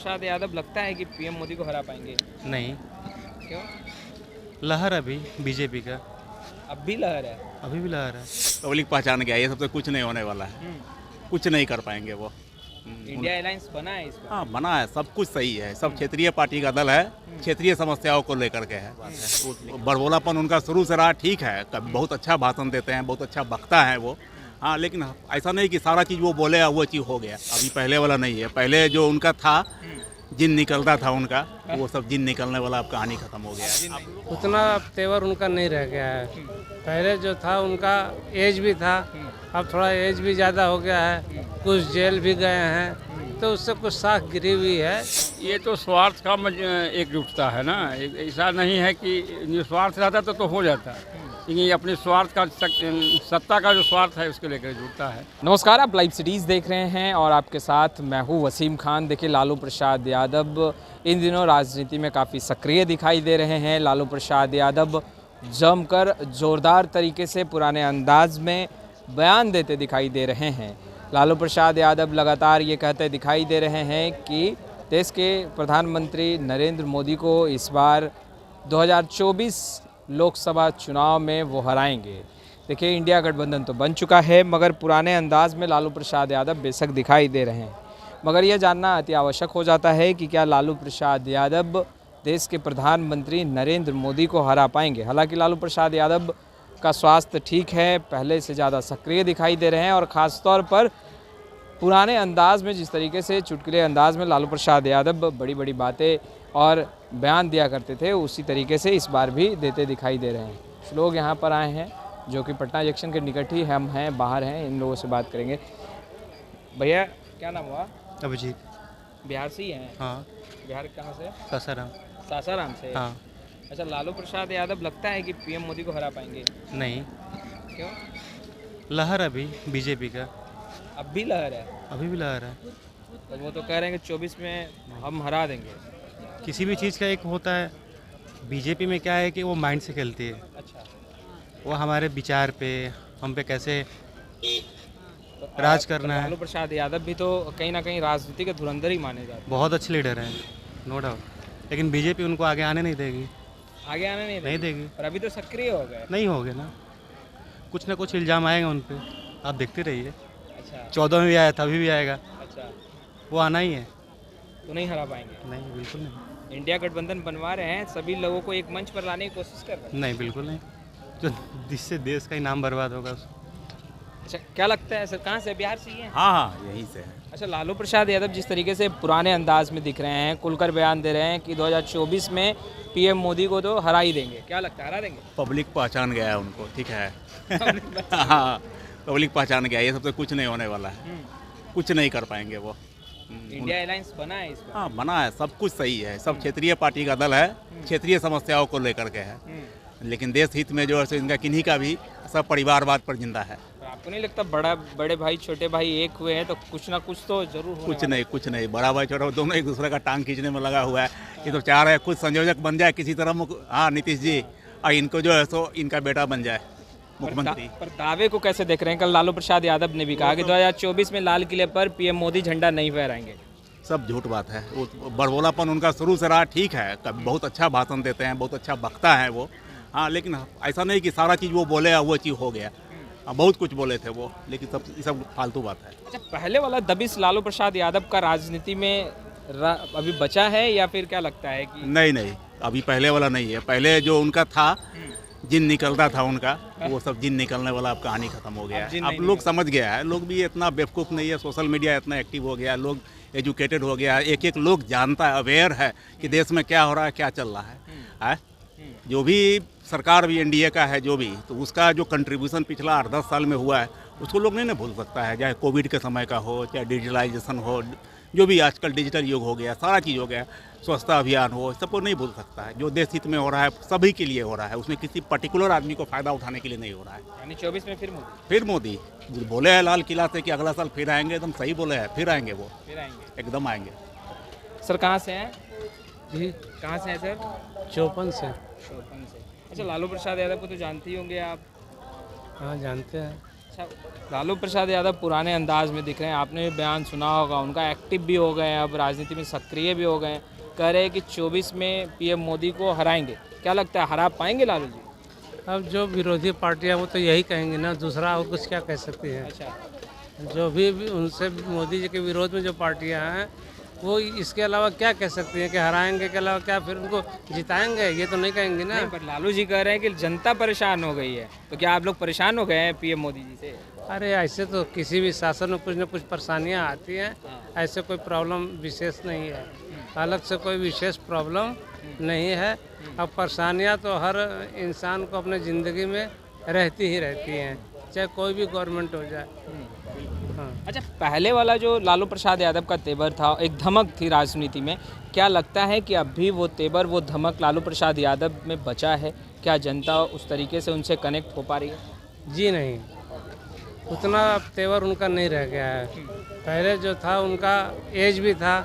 प्रसाद यादव लगता है कि पीएम मोदी को हरा पाएंगे? नहीं, क्यों? लहर अभी बीजेपी का अब भी लहर है। अभी भी लहर है। पब्लिक पहचान गया ये सबसे कुछ नहीं होने वाला है, कुछ नहीं कर पाएंगे वो। इंडिया अलायंस बना है इसमें। हाँ बना है, सब कुछ सही है, सब क्षेत्रीय पार्टी का दल है, क्षेत्रीय समस्याओं को लेकर के है। बड़बोलापन उनका शुरू से रहा, ठीक है, कभी बहुत अच्छा भाषण देते हैं, बहुत अच्छा वक्ता है वो। हाँ लेकिन ऐसा नहीं कि सारा चीज़ वो बोले वो चीज़ हो गया, अभी पहले वाला नहीं है। पहले जो उनका था, जिन निकलता था उनका, वो सब जिन निकलने वाला अब कहानी खत्म हो गया। उतना तेवर उनका नहीं रह गया है। पहले जो था उनका एज भी था, अब थोड़ा एज भी ज़्यादा हो गया है, कुछ जेल भी गए हैं, तो उससे कुछ साख गिरी हुई है। ये तो स्वार्थ का एकजुटता है ना, ऐसा नहीं है कि निस्वार्थ रहता तो हो जाता, लेकिन ये अपने स्वार्थ का सत्ता का जो स्वार्थ है उसको लेकर जुड़ता है। नमस्कार, आप लाइव सिटीज़ देख रहे हैं और आपके साथ मैं हूँ वसीम खान। देखिए, लालू प्रसाद यादव इन दिनों राजनीति में काफ़ी सक्रिय दिखाई दे रहे हैं। लालू प्रसाद यादव जमकर ज़ोरदार तरीके से पुराने अंदाज में बयान देते दिखाई दे रहे हैं। लालू प्रसाद यादव लगातार ये कहते दिखाई दे रहे हैं कि देश के प्रधानमंत्री नरेंद्र मोदी को इस बार 2024 लोकसभा चुनाव में वो हराएंगे। देखिए, इंडिया गठबंधन तो बन चुका है, मगर पुराने अंदाज में लालू प्रसाद यादव बेशक दिखाई दे रहे हैं। मगर यह जानना अति आवश्यक हो जाता है कि क्या लालू प्रसाद यादव देश के प्रधानमंत्री नरेंद्र मोदी को हरा पाएंगे। हालांकि लालू प्रसाद यादव का स्वास्थ्य ठीक है, पहले से ज़्यादा सक्रिय दिखाई दे रहे हैं और ख़ास तौर पर पुराने अंदाज में, जिस तरीके से चुटकुले अंदाज में लालू प्रसाद यादव बड़ी बड़ी बातें और बयान दिया करते थे, उसी तरीके से इस बार भी देते दिखाई दे रहे हैं। कुछ लोग यहाँ पर आए हैं जो कि पटना जंक्शन के निकट ही हम हैं, बाहर हैं, इन लोगों से बात करेंगे। भैया, क्या नाम हुआ? अभिजीत। बिहार से ही हैं? हाँ। बिहार कहाँ से? सासाराम। सासाराम से? हाँ। अच्छा, लालू प्रसाद यादव लगता है कि पीएम मोदी को हरा पाएंगे? नहीं, क्यों? लहर अभी बीजेपी का अब भी लहर है। अभी भी लहर है। तो वो तो कह रहे हैं कि 24 में हम हरा देंगे। किसी भी चीज़ का एक होता है, बीजेपी में क्या है कि वो माइंड से खेलती है। अच्छा, वो हमारे विचार पे, हम पे कैसे तो राज करना है। लालू प्रसाद यादव भी तो कहीं ना कहीं राजनीति के धुरंधर ही माने जाते हैं। बहुत अच्छे लीडर हैं, नो डाउट, लेकिन बीजेपी उनको आगे आने नहीं देगी। आगे आने नहीं देगी। और अभी तो सक्रिय हो गए। नहीं होगे ना, कुछ ना कुछ इल्ज़ाम आएगा उन पे, आप देखते रहिए। अच्छा 14 में भी आया था, अभी भी आएगा, अच्छा, वो आना ही है। तो नहीं हरा पाएंगे? नहीं, बिल्कुल नहीं। इंडिया गठबंधन बनवा रहे हैं, सभी लोगों को एक मंच पर लाने की कोशिश कर रहे हैं। नहीं, बिल्कुल नहीं, जो जिससे देश का ही नाम बर्बाद होगा। अच्छा, क्या लगता है सर, कहाँ से? बिहार से ही हैं? हाँ हाँ यहीं से है। अच्छा, लालू प्रसाद यादव जिस तरीके से पुराने अंदाज में दिख रहे हैं, खुलकर बयान दे रहे हैं कि 2024 में पीएम मोदी को तो हरा ही देंगे, क्या लगता है हरा देंगे? पब्लिक पहचान गया है उनको, ठीक है। हाँ पब्लिक पहचान गया, ये सबसे कुछ नहीं होने वाला है, कुछ नहीं कर पाएंगे वो। इंडिया अलायंस बना है इसमें। हाँ बना है, सब कुछ सही है, सब क्षेत्रीय पार्टी का दल है, क्षेत्रीय समस्याओं को लेकर के है। लेकिन देश हित में जो है सो इनका किन्हीं का भी सब परिवारवाद पर जिंदा है। तो आपको नहीं लगता बड़े भाई छोटे भाई एक हुए हैं तो कुछ ना कुछ तो जरूर होने कुछ नहीं, कुछ नहीं, बड़ा भाई छोटा दोनों एक दूसरे का टांग खींचने में लगा हुआ है। ये तो चाह रहे हैं कुछ संयोजक बन जाए किसी तरह, हाँ नीतीश जी, और इनको जो है सो इनका बेटा बन जाए मुख्यमंत्री। पर दावे को कैसे देख रहे हैं? कल लालू प्रसाद यादव ने भी कहा कि 2024 में लाल किले पर पीएम मोदी झंडा नहीं फहराएंगे। सब झूठ बात है, वो बड़बोलापन उनका शुरू से रहा, ठीक है, कभी बहुत अच्छा भाषण देते हैं, बहुत अच्छा वक्ता है वो। हाँ लेकिन ऐसा नहीं कि सारा चीज़ वो बोले वो चीज़ हो गया, बहुत कुछ बोले थे वो, लेकिन सब फालतू बात है। अच्छा, पहले वाला दबिश लालू प्रसाद यादव का राजनीति में अभी बचा है या फिर क्या लगता है कि नहीं, अभी पहले वाला नहीं है। पहले जो उनका था, जिन निकलता था उनका, वो सब जिन निकलने वाला अब कहानी खत्म हो गया है। अब लोग समझ गया है, लोग भी इतना बेवकूफ़ नहीं है, सोशल मीडिया इतना एक्टिव हो गया, लोग एजुकेटेड हो गया है, एक एक लोग जानता है, अवेयर है कि देश में क्या हो रहा है, क्या चल रहा है। जो भी सरकार भी एनडीए का है जो भी, तो उसका जो कंट्रीब्यूशन पिछला 8-10 साल में हुआ है उसको लोग नहीं ना भूल सकता है, चाहे कोविड के समय का हो, चाहे डिजिटलाइजेशन हो, जो भी आजकल डिजिटल युग हो गया, सारा चीज़ हो गया, स्वच्छता अभियान हो, सबको नहीं भूल सकता है। जो देश हित में हो रहा है सभी के लिए हो रहा है, उसमें किसी पर्टिकुलर आदमी को फ़ायदा उठाने के लिए नहीं हो रहा है। यानी 24 में फिर मोदी बोले हैं लाल किला से कि अगला साल फिर आएंगे, एकदम सही बोले हैं, फिर आएंगे वो, फिर आएंगे, एकदम आएंगे। सर कहाँ से हैं? जी, कहाँ से हैं सर? चौपन से। शोपन से। अच्छा, लालू प्रसाद यादव को तो जानते ही होंगे आप? हाँ, जानते हैं। अच्छा, लालू प्रसाद यादव पुराने अंदाज में दिख रहे हैं, आपने भी बयान सुना होगा उनका, एक्टिव भी हो गए हैं, अब राजनीति में सक्रिय भी हो गए हैं, कह रहे हैं कि 24 में पीएम मोदी को हराएंगे। क्या लगता है हरा पाएंगे लालू जी? अब जो विरोधी पार्टियां वो तो यही कहेंगे ना, दूसरा वो कुछ क्या कह सकती है। अच्छा, जो भी उनसे मोदी जी के विरोध में जो पार्टियां हैं वो इसके अलावा क्या कह सकती हैं कि हराएंगे के अलावा क्या फिर उनको जिताएंगे, ये तो नहीं कहेंगे ना। नहीं, पर लालू जी कह रहे हैं कि जनता परेशान हो गई है, तो क्या आप लोग परेशान हो गए हैं पीएम मोदी जी से? अरे ऐसे तो किसी भी शासन में कुछ न कुछ परेशानियां आती हैं, ऐसे कोई प्रॉब्लम विशेष नहीं है, अलग से कोई विशेष प्रॉब्लम नहीं है। अब परेशानियां तो हर इंसान को अपने ज़िंदगी में रहती ही रहती हैं, चाहे कोई भी गवर्नमेंट हो जाए। हाँ। अच्छा, पहले वाला जो लालू प्रसाद यादव का तेवर था, एक धमक थी राजनीति में, क्या लगता है कि अभी वो तेवर, वो धमक लालू प्रसाद यादव में बचा है? क्या जनता उस तरीके से उनसे कनेक्ट हो पा रही है? जी नहीं, उतना अब तेवर उनका नहीं रह गया है। पहले जो था उनका एज भी था,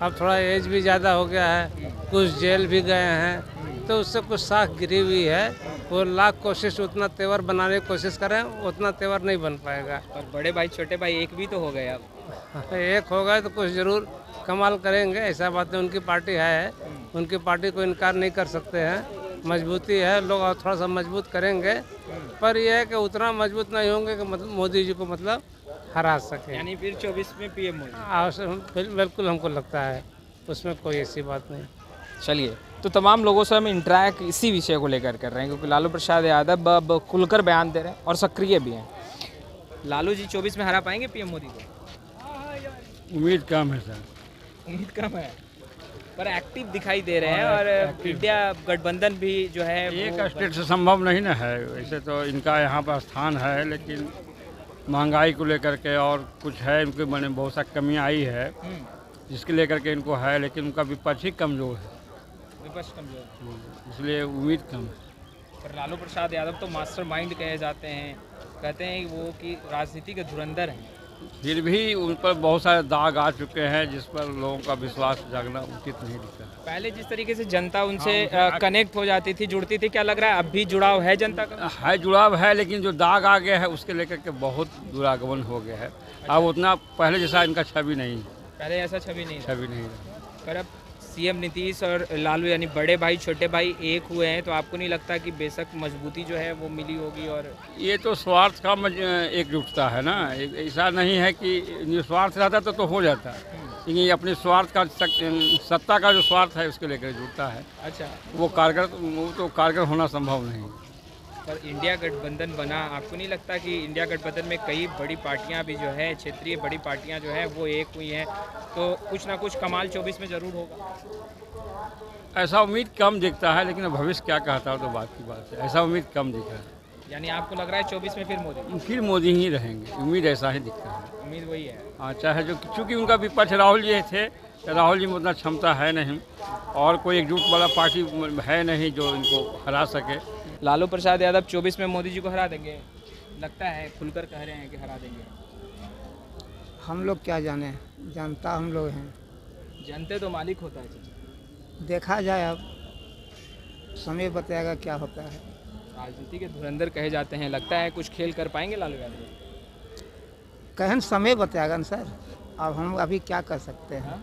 अब थोड़ा एज भी ज़्यादा हो गया है, कुछ जेल भी गए हैं, तो उससे कुछ साख गिरी हुई है। वो लाख कोशिश उतना तेवर बनाने की कोशिश करें, उतना तेवर नहीं बन पाएगा। और बड़े भाई छोटे भाई एक भी तो हो गए अब। एक हो गए तो कुछ ज़रूर कमाल करेंगे, ऐसा बात है। उनकी पार्टी है, उनकी पार्टी को इनकार नहीं कर सकते हैं, मजबूती है, लोग और थोड़ा सा मजबूत करेंगे, पर यह है कि उतना मजबूत नहीं होंगे कि मतलब मोदी जी को मतलब हरा सके। यानी फिर 24 में पीएम मोदी। बिल्कुल हमको लगता है, उसमें कोई ऐसी बात नहीं। चलिए, तो तमाम लोगों से हम इंटरेक्ट इसी विषय को लेकर कर रहे हैं, क्योंकि लालू प्रसाद यादव अब खुलकर बयान दे रहे हैं और सक्रिय भी हैं। लालू जी 24 में हरा पाएंगे पीएम मोदी को? उम्मीद कम है सर। उम्मीद कम है, पर एक्टिव दिखाई दे रहे हैं, और इंडिया गठबंधन भी जो है एक स्टेट से संभव नहीं ना है। वैसे तो इनका यहाँ पर स्थान है, लेकिन महंगाई को लेकर के और कुछ है, इनके मैंने बहुत सा कमियाँ आई है जिसके लेकर के इनको है, लेकिन उनका विपक्ष ही कमज़ोर है, विपक्ष कमजोर। इसलिए उम्मीद कम है। पर लालू प्रसाद यादव तो मास्टरमाइंड कहे जाते हैं, कहते हैं वो कि राजनीति के धुरंधर हैं। फिर भी उन पर बहुत सारे दाग आ चुके हैं, जिस पर लोगों का विश्वास जागना उचित नहीं दिखता है। पहले जिस तरीके से जनता उनसे कनेक्ट हो जाती थी, जुड़ती थी, क्या लग रहा है अब भी जुड़ाव है जनता का? है, जुड़ाव है, लेकिन जो दाग आ गया है उसके लेकर के बहुत दुरागमन हो गया है। अब उतना पहले जैसा इनका छवि नहीं है, पहले ऐसा छवि नहीं था। छवि नहीं है। पर अब सीएम नीतीश और लालू यानी बड़े भाई छोटे भाई एक हुए हैं, तो आपको नहीं लगता कि बेशक मजबूती जो है वो मिली होगी? और ये तो स्वार्थ का एकजुटता है ना, ऐसा नहीं है कि निस्वार्थ रहता तो हो जाता, लेकिन ये अपने स्वार्थ का सत्ता का जो स्वार्थ है उसके लेकर जुड़ता है। अच्छा, वो तो कारगर होना संभव नहीं। पर इंडिया गठबंधन बना, आपको नहीं लगता कि इंडिया गठबंधन में कई बड़ी पार्टियां भी जो है, क्षेत्रीय बड़ी पार्टियां जो है वो एक हुई हैं, तो कुछ ना कुछ कमाल 24 में ज़रूर होगा? ऐसा उम्मीद कम दिखता है, लेकिन भविष्य क्या कहता है तो बात की बात है। ऐसा उम्मीद कम दिख रहा है। यानी आपको लग रहा है 24 में फिर मोदी ही रहेंगे, उम्मीद ऐसा ही दिखता है। उम्मीद वही है। हाँ, चाहे जो, चूँकि उनका विपक्ष राहुल जी थे, राहुल जी में उतना क्षमता है नहीं, और कोई एकजुट वाला पार्टी है नहीं जो इनको हरा सके। लालू प्रसाद यादव 24 में मोदी जी को हरा देंगे, लगता है, खुलकर कह रहे हैं कि हरा देंगे। हम लोग क्या जाने, जनता हम लोग हैं, जनते तो मालिक होता है जी। देखा जाए, अब समय बताएगा क्या होता है। राजनीति के धुरंधर कहे जाते हैं, लगता है कुछ खेल कर पाएंगे लालू यादव? कहन समय बताएगा ना सर, अब हम अभी क्या कर सकते हैं,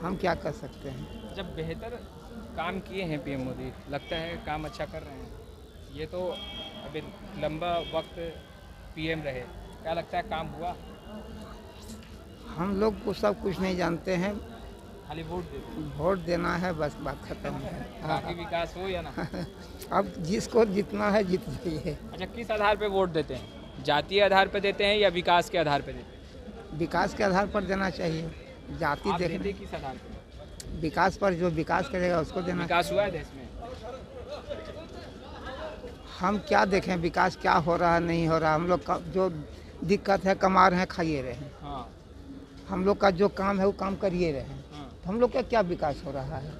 हम क्या कर सकते हैं। जब बेहतर काम किए हैं पीएम मोदी, लगता है काम अच्छा कर रहे हैं, ये तो अभी लंबा वक्त पीएम रहे, क्या लगता है काम हुआ? हम लोग को सब कुछ नहीं जानते हैं, खाली वोट देते हैं। वोट देना है, बस बात खत्म है। बाकी विकास हो या ना? अब जिसको जितना है जीत जाइए। अच्छा, किस आधार पे वोट देते हैं? जातीय आधार पे देते हैं या विकास के आधार पे देते हैं? विकास के आधार पर देना चाहिए, जाति आप देखने। देते किस आधार पे? विकास पर, जो विकास करेगा उसको देना। विकास हुआ है देश में? हम क्या देखें विकास क्या हो रहा है नहीं हो रहा, हम लोग का जो दिक्कत है, कमा रहे हैं, खाइए रहे हैं। हाँ, हम लोग का जो काम है वो काम करिए रहे हैं, हाँ। तो हम लोग का क्या विकास हो रहा है,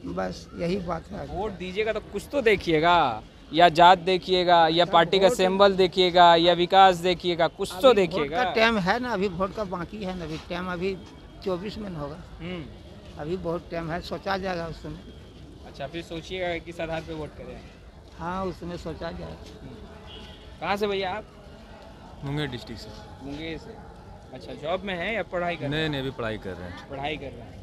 बस यही बात है। वोट दीजिएगा तो कुछ तो देखिएगा, या जात देखिएगा, या पार्टी का सिंबल देखिएगा, या विकास देखिएगा, कुछ तो देखिएगा। वोट का टाइम है ना, अभी वोट का बाकी है ना, अभी टाइम अभी 24 में होगा, अभी बहुत टाइम है, सोचा जाएगा उस समय। अच्छा, फिर सोचिएगा किस आधार पे वोट करें। हाँ, उसमें सोचा जाएगा। कहाँ से भैया आप? मुंगेर डिस्ट्रिक्ट से। मुंगेर से। अच्छा, जॉब में है या पढ़ाई कर रहे हैं? नए अभी पढ़ाई कर रहे हैं। पढ़ाई कर रहे हैं।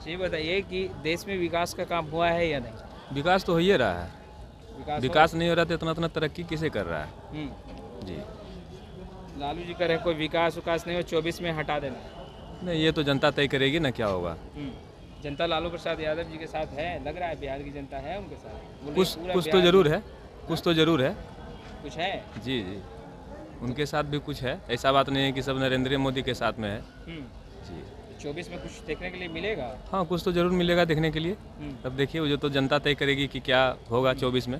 ये बताइए कि देश में विकास का काम हुआ है या नहीं? विकास तो हो ही रहा है। विकास हो- नहीं हो रहा तो इतना तरक्की किसे कर रहा है। हम्म। जी लालू जी कह रहे हैं कोई विकास नहीं हो, 24 में हटा देना। नहीं, ये तो जनता तय करेगी ना क्या होगा। जनता लालू प्रसाद यादव जी के साथ है, लग रहा है बिहार की जनता है उनके साथ। बोल रही कुछ पूरा कुछ तो बिहार जरूर है, कुछ तो जरूर है। कुछ है। जी जी, उनके साथ भी कुछ है, ऐसा बात नहीं है कि सब नरेंद्र मोदी के साथ में है। जी 24 में कुछ देखने के लिए मिलेगा। हाँ, कुछ तो जरूर मिलेगा देखने के लिए। तब देखिए, वो जो तो जनता तय करेगी कि क्या होगा 24 में।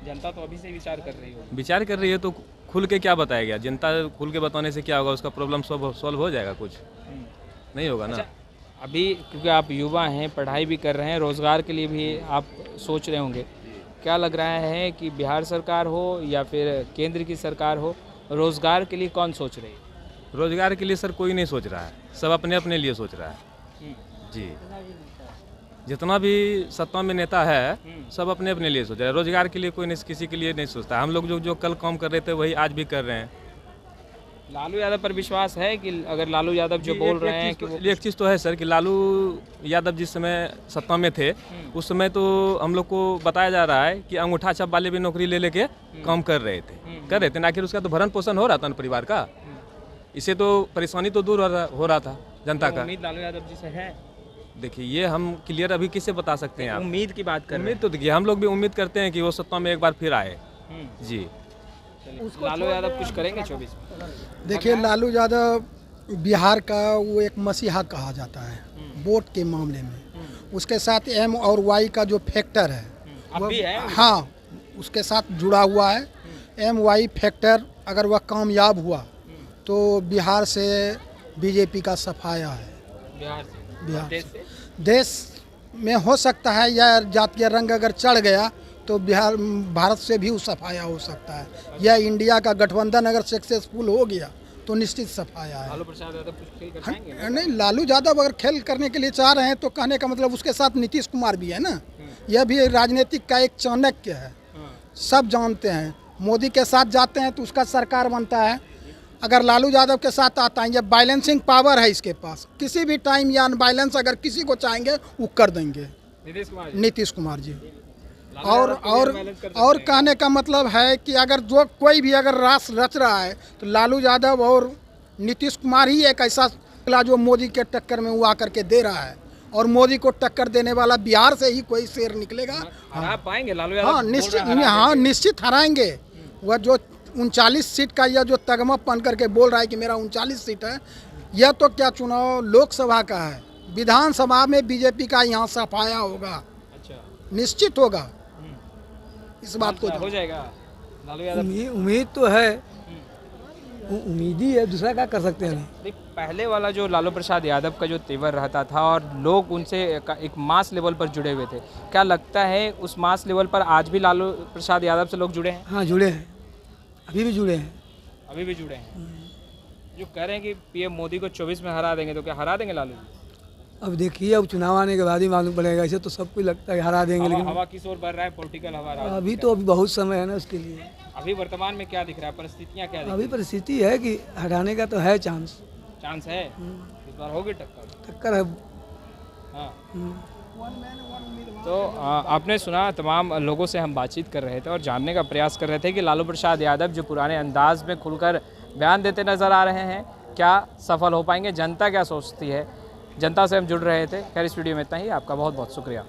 जनता तो अभी से विचार कर रही होगी। विचार कर रही है तो खुल के क्या बताएगा? जनता खुल के बताने से क्या होगा? उसका प्रॉब्लम सॉल्व हो जाएगा? कुछ नहीं होगा ना। अच्छा, अभी क्योंकि आप युवा हैं, पढ़ाई भी कर रहे हैं, रोज़गार के लिए भी आप सोच रहे होंगे, क्या लग रहा है कि बिहार सरकार हो या फिर केंद्र की सरकार हो, रोज़गार के लिए कौन सोच रही है? रोजगार के लिए सर कोई नहीं सोच रहा है, सब अपने अपने लिए सोच रहा है। जी, जितना भी सत्ता में नेता है सब अपने अपने लिए सोच रहा है। रोजगार के लिए कोई नहीं, किसी के लिए नहीं सोचता। हम लोग जो कल काम कर रहे थे वही आज भी कर रहे हैं। लालू यादव पर विश्वास है कि अगर लालू यादव जो बोल रहे हैं कि वो एक चीज़ तो है सर कि लालू यादव जिस समय सत्ता में थे उस समय तो हम लोग को बताया जा रहा है कि अंगूठा छाप वाले भी नौकरी ले लेके काम कर रहे थे आखिर उसका तो भरण पोषण हो रहा था ना परिवार का। इससे तो परेशानी तो दूर हो रहा था जनता का। उम्मीद लालू यादव जी से है। देखिए, ये हम क्लियर अभी किससे बता सकते हैं आप? उम्मीद की बात कर रहे उम्मीद तो देखिए, हम लोग भी उम्मीद करते हैं कि वो सत्ता में एक बार फिर आए। जी, हैं। लालू यादव कुछ करेंगे 24 में? देखिए, लालू यादव बिहार का वो एक मसीहा कहा जाता है वोट के मामले में। उसके साथ एम और वाई का जो फैक्टर है अब भी है। हाँ, उसके साथ जुड़ा हुआ है। एम वाई फैक्टर अगर वह कामयाब हुआ तो बिहार से बीजेपी का सफाया है। बिहार से, बिहार देश से से? देश में हो सकता है, या जातीय रंग अगर चढ़ गया तो बिहार भारत से भी सफाया हो सकता है। या इंडिया का गठबंधन अगर सक्सेसफुल हो गया तो निश्चित सफाया है। लालू प्रसाद यादव कुछ खेल कर पाएंगे? नहीं, लालू यादव अगर खेल करने के लिए चाह रहे हैं तो कहने का मतलब उसके साथ नीतीश कुमार भी है ना। यह भी राजनीतिक का एक चाणक्य है, सब जानते हैं। मोदी के साथ जाते हैं तो उसका सरकार बनता है। अगर लालू यादव के साथ आता है, ये बैलेंसिंग पावर है इसके पास। किसी भी टाइम या अनबैलेंस अगर किसी को चाहेंगे वो कर देंगे। नीतीश कुमार जी। और कहने का मतलब है कि अगर जो कोई भी अगर रास रच रहा है तो लालू यादव और नीतीश कुमार ही एक ऐसा जो मोदी के टक्कर में वो आकर के दे रहा है। और मोदी को टक्कर देने वाला बिहार से ही कोई शेर निकलेगा। हरा पाएंगे लालू यादव? हाँ, निश्चित हराएंगे। वह जो 39 सीट का यह जो तगमा पहन करके बोल रहा है कि मेरा 39 सीट है, यह तो क्या चुनाव लोकसभा का है। विधानसभा में बीजेपी का यहाँ सफाया होगा। अच्छा, निश्चित होगा। इस बात को हो जाएगा लालू यादव? उम्मीद तो है, उम्मीद ही है, दूसरा क्या कर सकते हैं। देख, पहले वाला जो लालू प्रसाद यादव का जो तेवर रहता था और लोग उनसे एक मास लेवल पर जुड़े हुए थे, क्या लगता है उस मास लेवल पर आज भी लालू प्रसाद यादव से लोग जुड़े हैं? हाँ, जुड़े हैं, अभी भी जुड़े हैं। अभी भी जुड़े हैं। जो कह रहे हैं कि पीएम मोदी को 24 में हरा देंगे, तो क्या हरा देंगे लालू जी? अब देखिए, अब चुनाव आने के बाद ही मालूम पड़ेगा। ऐसे तो सबको लगता है हरा देंगे, लेकिन हवा किस ओर बढ़ रहा है? पॉलिटिकल हवा अभी तो अभी बहुत समय है ना उसके लिए। अभी वर्तमान में क्या दिख रहा है? परिस्थितियाँ क्या दिख अभी परिस्थिति है कि हटाने का तो है चांस है? इस बार होगी टक्कर है। हाँ। तो आपने सुना, तमाम लोगों से हम बातचीत कर रहे थे और जानने का प्रयास कर रहे थे कि लालू प्रसाद यादव जो पुराने अंदाज में खुलकर बयान देते नज़र आ रहे हैं, क्या सफल हो पाएंगे? जनता क्या सोचती है? जनता से हम जुड़ रहे थे। खैर, इस वीडियो में इतना ही। आपका बहुत बहुत शुक्रिया।